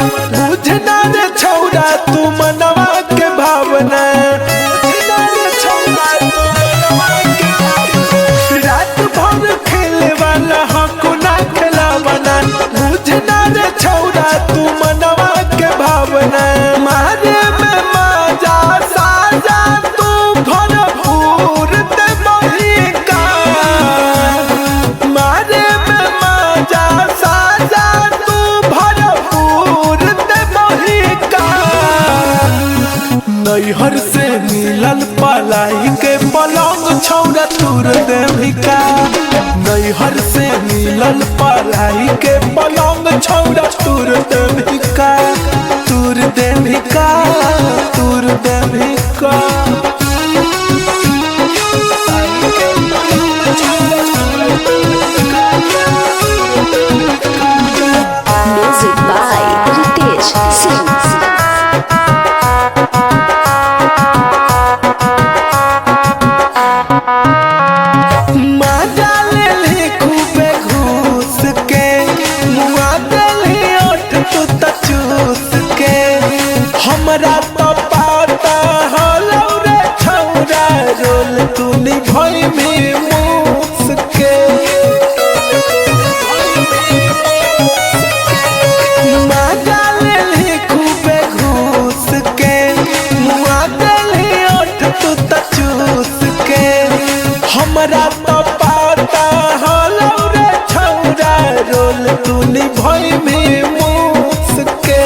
बुझना रे छौरा तू मनवा के भावना रात भर खेले वाला हमको ना खिलावना बुझना रे छौरा तू मनवा के भावना मारे में मजा साजा तू भरपूर दे बहिका मारे में मजा साजा तू भरपूर दे बहिका नैहर से मिलल पलाई के पलंग छौरा तूर देविका नैहर से मिलल पलाई के पलंग छौरा तूर देविका तूर देविका तूर Devika Music by Ritesh Singh. मजा ले ली खूबे घूस के मुआ दली ओठ तू त चूस के हमरा तो पाता हलौ रे छौरा रोल तू निभई में मूस के मजा ले ली खूबे घूस के मुआ दली ओठ तू त चूस के हमरा तो पाता हलौ रे छौरा रोल तू निभई में मूस के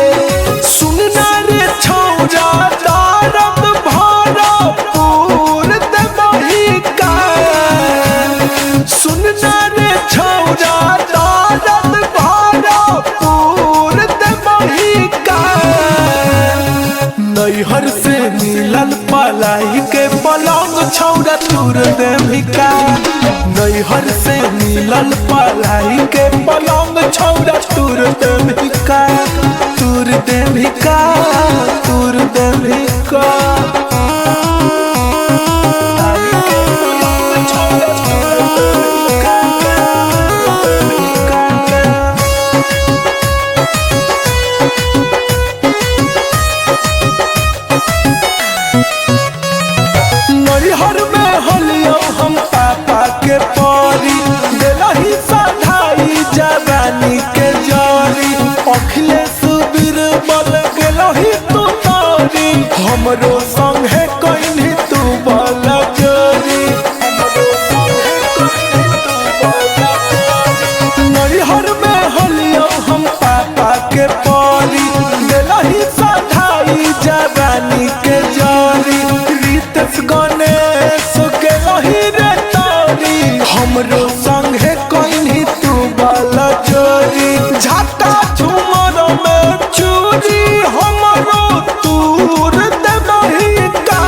सुनना रे छौरा दर्द भरपूर दे बहिका सुनना रे छौरा दर्द भरपूर दे बहिका नैहर से मिलल पलाई के पलंग छौरा तूर देविका नैहर से मिलल पलाई के पलंग छौरा तूर देविका तूर देविका तूर देविका नैहर में हलियो हम पापा के परी दिलही सधाई जवानी के जरी अखिलेश बीरबल गेलही तू तारी हमरो संगे कइनी तू बल जोरी नैहर में हलियो हम पापा के परी दिलही सधाई जवानी के जरी रितेश गणेश गेलही रे तारी हमरो संगे कइनी तू बल जोरी झाटा झुमर में चूरी हमरो तूर दे बहिका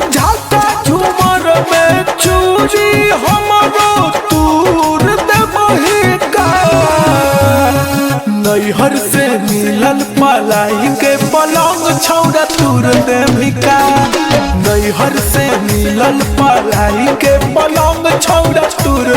झाटा झुमर में चूरी हमरो तूर दे बहिका नैहर से मिलल पलाई के पलंग छौरा तूर देविका नैहर से मिलल पलाई के पलंग छौरा तूर